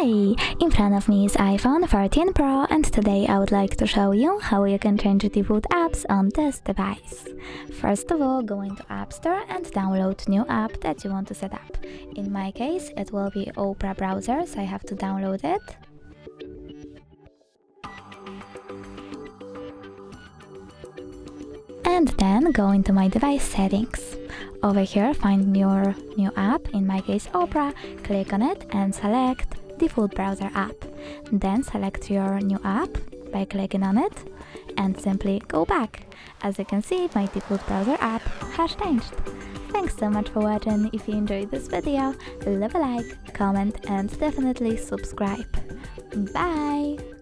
Hi! In front of me is iPhone 14 Pro, and today I would like to show you how you can change default apps on this device. First of all, go into App Store and download new app that you want to set up. In my case, it will be Opera browser, so I have to download it. And then go into my device settings. Over here, find your new app, in my case Opera, click on it and select default browser app. Then select your new app by clicking on it and simply go back. As you can see, my default browser app has changed. Thanks so much for watching. If you enjoyed this video, leave a like, comment and definitely subscribe. Bye!